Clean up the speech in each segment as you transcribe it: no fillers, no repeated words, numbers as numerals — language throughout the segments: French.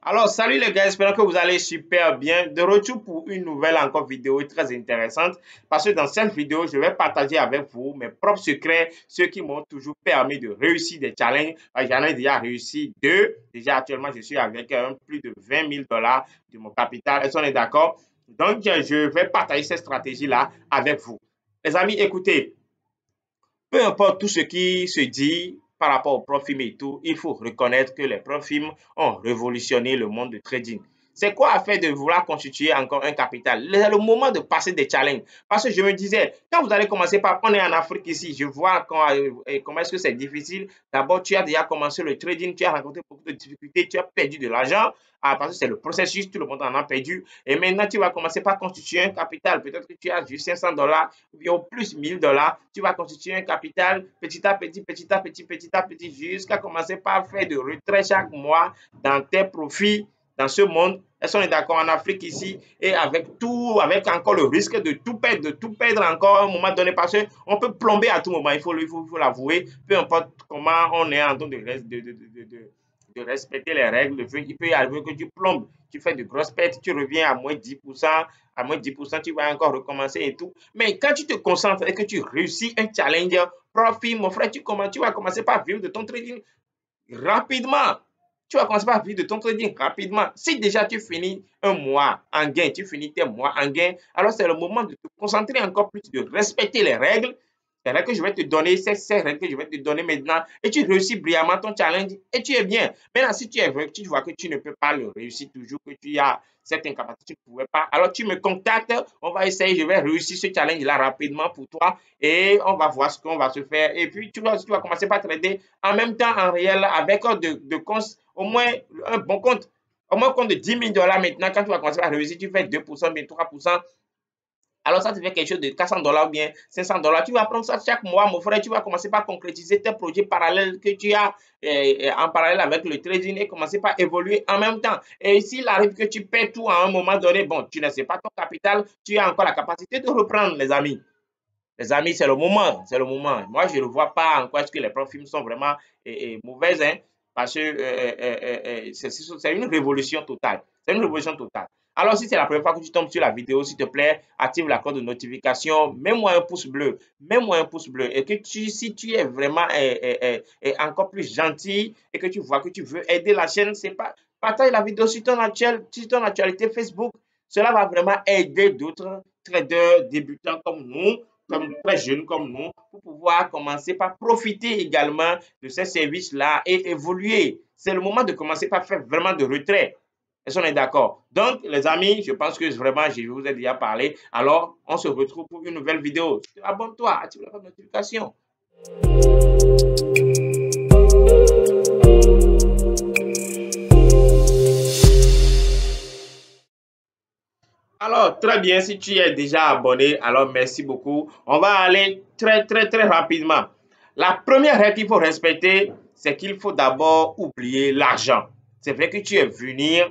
Alors, salut les gars, j'espère que vous allez super bien. De retour pour une nouvelle encore vidéo très intéressante parce que dans cette vidéo, je vais partager avec vous mes propres secrets, ceux qui m'ont toujours permis de réussir des challenges. J'en ai déjà réussi deux. Déjà, actuellement, je suis avec plus de 20 000 dollars de mon capital. Est-ce qu'on est d'accord? Donc, je vais partager cette stratégie-là avec vous. Les amis, écoutez, peu importe tout ce qui se dit par rapport aux profils et tout, il faut reconnaître que les profils ont révolutionné le monde du trading. C'est quoi à faire de vouloir constituer encore un capital? C'est le moment de passer des challenges. Parce que je me disais, quand vous allez commencer par, on est en Afrique ici, je vois comment est-ce que c'est difficile. D'abord, tu as déjà commencé le trading, tu as rencontré beaucoup de difficultés, tu as perdu de l'argent, parce que c'est le processus, tout le monde en a perdu. Et maintenant, tu vas commencer par constituer un capital. Peut-être que tu as juste 500 dollars ou bien au plus 1000 dollars. Tu vas constituer un capital petit à petit, petit à petit, petit à petit, jusqu'à commencer par faire de retrait chaque mois dans tes profits dans ce monde. Est-ce qu'on est d'accord en Afrique ici et avec tout, avec encore le risque de tout perdre encore à un moment donné parce qu'on peut plomber à tout moment, il faut l'avouer, peu importe comment on est en train de respecter les règles, il peut y arriver que tu plombes, tu fais de grosses pertes, tu reviens à moins 10%, à moins 10%, tu vas encore recommencer et tout. Mais quand tu te concentres et que tu réussis un challenge, profit, mon frère, tu vas commencer par vivre de ton trading rapidement. Tu vas commencer par vivre de ton trading rapidement. Si déjà tu finis un mois en gain, tu finis tes mois en gain, alors c'est le moment de te concentrer encore plus, de respecter les règles. Les règles que je vais te donner, c'est ces règles que je vais te donner maintenant, et tu réussis brillamment ton challenge, et tu es bien. Maintenant, si tu vois que tu ne peux pas le réussir toujours, que tu as cette incapacité, tu ne pouvais pas, alors tu me contactes, on va essayer, je vais réussir ce challenge-là rapidement pour toi, et on va voir ce qu'on va se faire. Et puis, tu vas commencer par trader en même temps en réel avec au moins un bon compte. Au moins un compte de 10 000 dollars maintenant, quand tu vas commencer à réussir, tu fais 2%, bien 3%. Alors, ça te fait quelque chose de 400 dollars ou bien 500 dollars. Tu vas prendre ça chaque mois, mon frère. Tu vas commencer par concrétiser tes projets parallèles que tu as en parallèle avec le trading et commencer par évoluer en même temps. Et s'il arrive que tu perds tout à un moment donné, bon, tu ne sais pas ton capital, tu as encore la capacité de reprendre, les amis. Les amis, c'est le moment, c'est le moment. Moi, je ne vois pas en quoi est-ce que les profils sont vraiment mauvaises, hein, parce que c'est une révolution totale. C'est une révolution totale. Alors, si c'est la première fois que tu tombes sur la vidéo, s'il te plaît, active la cloche de notification, mets-moi un pouce bleu, mets-moi un pouce bleu. Et que si tu es vraiment encore plus gentil et que tu vois que tu veux aider la chaîne, c'est pas, partage la vidéo sur ton actualité Facebook. Cela va vraiment aider d'autres traders débutants comme très jeunes comme nous, pour pouvoir commencer par profiter également de ces services-là et évoluer. C'est le moment de commencer par faire vraiment de retrait. Est-ce qu'on est d'accord? Donc, les amis, je pense que vraiment, je vous ai déjà parlé. Alors, on se retrouve pour une nouvelle vidéo. Abonne-toi, active la notification. Alors, très bien, si tu es déjà abonné, alors merci beaucoup. On va aller très rapidement. La première règle qu'il faut respecter, c'est qu'il faut d'abord oublier l'argent. C'est vrai que tu es venu,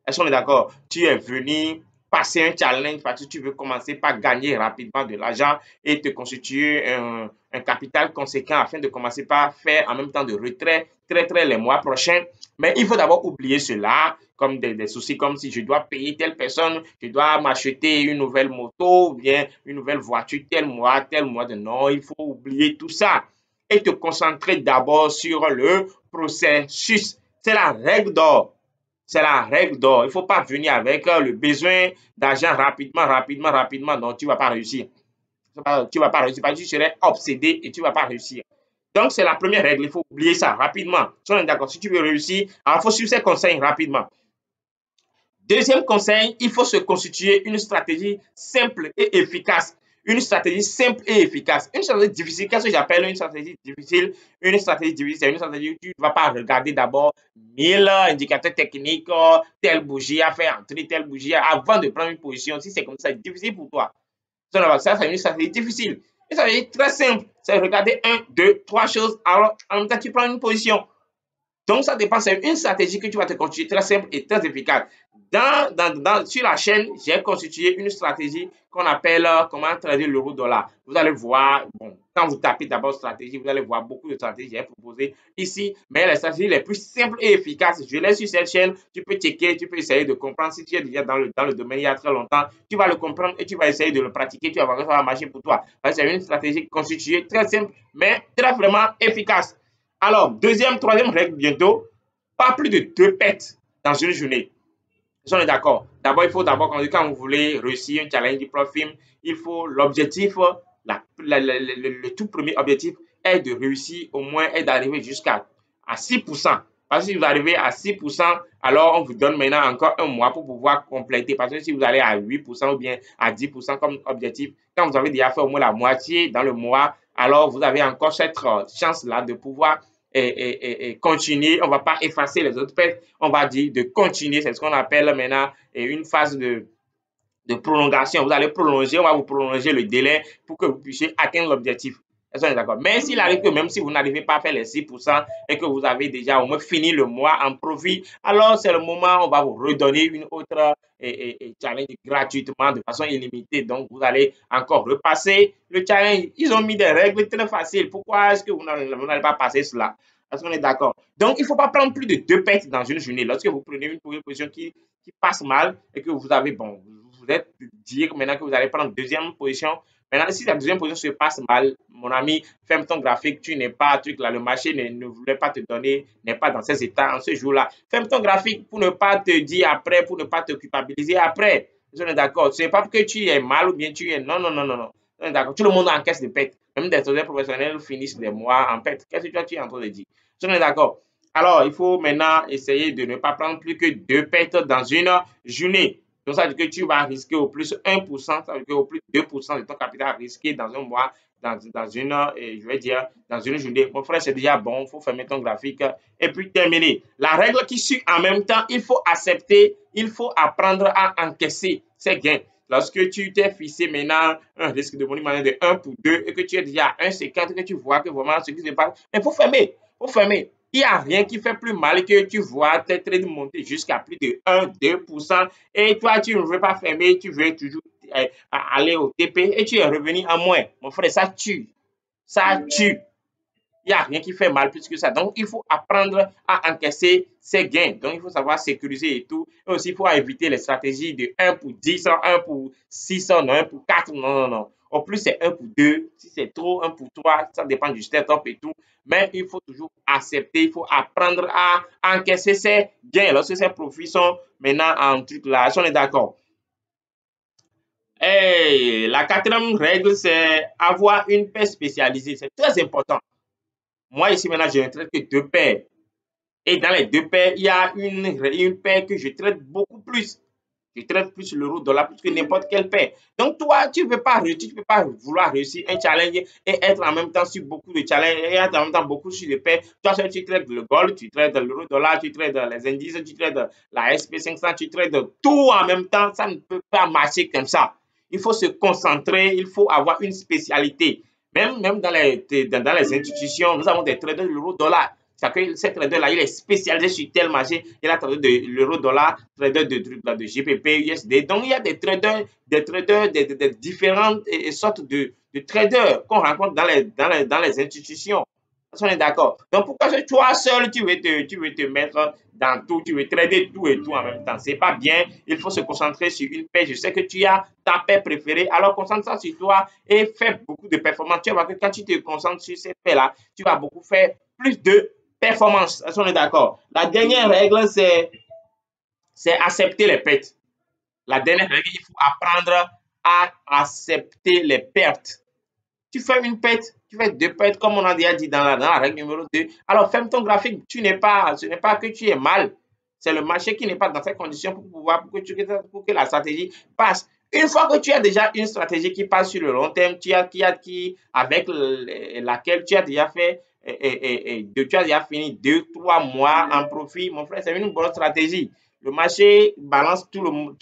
est-ce qu'on est d'accord? Tu es venu passer un challenge parce que tu veux commencer par gagner rapidement de l'argent et te constituer un capital conséquent afin de commencer par faire en même temps de retrait très les mois prochains. Mais il faut d'abord oublier cela, comme des soucis comme si je dois payer telle personne, je dois m'acheter une nouvelle moto ou bien une nouvelle voiture tel mois. Non, il faut oublier tout ça et te concentrer d'abord sur le processus. C'est la règle d'or. C'est la règle d'or. Il ne faut pas venir avec le besoin d'argent rapidement. Non, tu ne vas pas réussir. Tu ne vas pas réussir parce que tu serais obsédé et tu ne vas pas réussir. Donc, c'est la première règle. Il faut oublier ça rapidement. Si on est d'accord, si tu veux réussir, il faut suivre ces conseils rapidement. Deuxième conseil, il faut se constituer une stratégie simple et efficace. Une stratégie simple et efficace. Une stratégie difficile, qu'est-ce que j'appelle une stratégie difficile? Une stratégie difficile, c'est une stratégie où tu ne vas pas regarder d'abord 1000 indicateurs techniques, telle bougie à faire entrer, telle bougie avant de prendre une position. Si c'est comme ça, c'est difficile pour toi. Ça, c'est une stratégie difficile. Une stratégie très simple, c'est regarder 1, 2, 3 choses. Alors, en même temps, tu prends une position. Donc, ça dépend. C'est une stratégie que tu vas te constituer très simple et très efficace. Sur la chaîne, j'ai constitué une stratégie qu'on appelle comment trader l'euro-dollar. Vous allez voir, bon, quand vous tapez d'abord stratégie, vous allez voir beaucoup de stratégies j'ai proposées ici, mais les stratégies les plus simples et efficaces, je laisse sur cette chaîne. Tu peux checker, tu peux essayer de comprendre. Si tu es déjà dans le domaine il y a très longtemps, tu vas le comprendre et tu vas essayer de le pratiquer. Tu vas voir que ça va marcher pour toi. C'est une stratégie constituée très simple, mais très vraiment efficace. Alors, troisième règle bientôt, pas plus de 2 pertes dans une journée. On est d'accord. D'abord, il faut d'abord, quand vous voulez réussir un challenge du profil, il faut l'objectif, le tout premier objectif est de réussir au moins, est d'arriver jusqu'à 6%. Parce que si vous arrivez à 6%, alors on vous donne maintenant encore un mois pour pouvoir compléter. Parce que si vous allez à 8% ou bien à 10% comme objectif, quand vous avez déjà fait au moins la moitié dans le mois, alors vous avez encore cette chance-là de pouvoir continuer. On ne va pas effacer les autres pertes, on va dire de continuer. C'est ce qu'on appelle maintenant une phase de prolongation. Vous allez prolonger, on va vous prolonger le délai pour que vous puissiez atteindre l'objectif. Est-ce qu'on est d'accord? Mais s'il arrive que même si vous n'arrivez pas à faire les 6% et que vous avez déjà au moins fini le mois en profit, alors c'est le moment où on va vous redonner une autre challenge gratuitement de façon illimitée. Donc, vous allez encore repasser le challenge. Ils ont mis des règles très faciles. Pourquoi est-ce que vous n'allez pas passer cela? Est-ce qu'on est d'accord? Donc, il ne faut pas prendre plus de 2 pertes dans une journée. Lorsque vous prenez une position qui passe mal et que vous avez, bon, vous êtes dire maintenant que vous allez prendre deuxième position. Maintenant, si la deuxième position se passe mal, mon ami, ferme ton graphique, tu n'es pas, truc là, le marché ne voulait pas te donner, n'est pas dans ces états en ce jour-là. Ferme ton graphique pour ne pas te dire après, pour ne pas te culpabiliser après. On est d'accord. Ce n'est pas parce que tu es mal ou bien tu es. Non, non, non, non, non. On est d'accord. Tout le monde encaisse des pertes. Même des traders professionnels finissent des mois en perte. Qu'est-ce que tu es en train de dire? On est d'accord. Alors, il faut maintenant essayer de ne pas prendre plus que 2 pertes dans une journée. Donc, ça veut dire que tu vas risquer au plus 1%, ça veut dire qu'au plus 2% de ton capital risqué dans un mois, dans une, je vais dire, dans une journée. Mon frère, c'est déjà bon, il faut fermer ton graphique et puis terminer. La règle qui suit en même temps, il faut accepter, il faut apprendre à encaisser ses gains. Lorsque tu t'es fixé maintenant un risque de monument de 1 pour 2 et que tu es déjà à 1,50 que tu vois que vraiment ce qui se passe, il faut fermer, il faut fermer. Il n'y a rien qui fait plus mal que tu vois tes trades monter jusqu'à plus de 1-2% et toi, tu ne veux pas fermer, tu veux toujours aller au TP et tu es revenu en moins. Mon frère, ça tue. Ça tue. Il n'y a rien qui fait mal plus que ça. Donc, il faut apprendre à encaisser ses gains. Donc, il faut savoir sécuriser et tout. Et aussi, il faut éviter les stratégies de 1 pour 10, 1 pour 600, 1 pour 4. Non, non, non. Au plus, c'est 1 pour 2. Si c'est trop, 1 pour 3, ça dépend du setup et tout. Mais il faut toujours accepter, il faut apprendre à encaisser ses gains. Lorsque ses profits sont maintenant en truc là, on est d'accord. Et la quatrième règle, c'est avoir une paire spécialisée. C'est très important. Moi, ici, maintenant, je ne traite que 2 paires. Et dans les 2 paires, il y a une paire que je traite beaucoup plus. Je traite plus l'euro-dollar plus que n'importe quelle paire. Donc, toi, tu ne peux pas vouloir réussir un challenge et être en même temps sur beaucoup de challenges et être en même temps beaucoup sur des paires. Toi, tu traites le gold, tu traites l'euro-dollar, tu traites les indices, tu traites la SP500, tu traites tout en même temps. Ça ne peut pas marcher comme ça. Il faut se concentrer, il faut avoir une spécialité. Même dans les institutions, nous avons des traders de l'euro-dollar. Cet trader-là, il est spécialisé sur tel marché. Il a tradé de l'euro-dollar, trader de GPP, USD. Donc, il y a des traders, des différentes sortes de traders qu'on rencontre dans les institutions. On est d'accord. Donc, pourquoi toi seul, tu veux te mettre dans tout, tu veux trader tout et tout en même temps? C'est pas bien. Il faut se concentrer sur une paire. Je sais que tu as ta paire préférée. Alors, concentre-toi sur toi et fais beaucoup de performances. Tu vas voir que quand tu te concentres sur ces paires-là, tu vas beaucoup faire plus de performance. Est-ce qu'on est d'accord? La dernière règle, c'est accepter les pertes. La dernière règle, il faut apprendre à accepter les pertes. Tu fais une perte, tu fais 2 pertes, comme on a déjà dit dans la règle numéro 2. Alors, ferme ton graphique. Ce n'est pas que tu es mal. C'est le marché qui n'est pas dans ces conditions pour que la stratégie passe. Une fois que tu as déjà une stratégie qui passe sur le long terme, avec laquelle tu as déjà fait, tu as déjà fini 2-3 mois en profit, mon frère, c'est une bonne stratégie. Le marché balance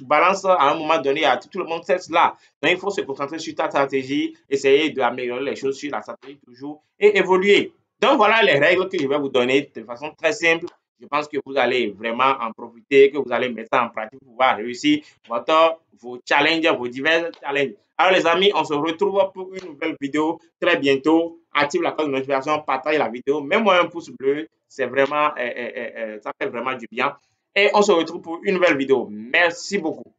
balance à un moment donné, tout le monde sait cela. Donc, il faut se concentrer sur ta stratégie, essayer d'améliorer les choses sur la stratégie toujours et évoluer. Donc, voilà les règles que je vais vous donner de façon très simple Je pense que vous allez vraiment en profiter, que vous allez mettre ça en pratique pour pouvoir réussir vos challenges, vos divers challenges. Alors les amis, on se retrouve pour une nouvelle vidéo très bientôt. Active la cloche de notification, partage la vidéo, mets-moi un pouce bleu, c'est vraiment, ça fait vraiment du bien. Et on se retrouve pour une nouvelle vidéo. Merci beaucoup.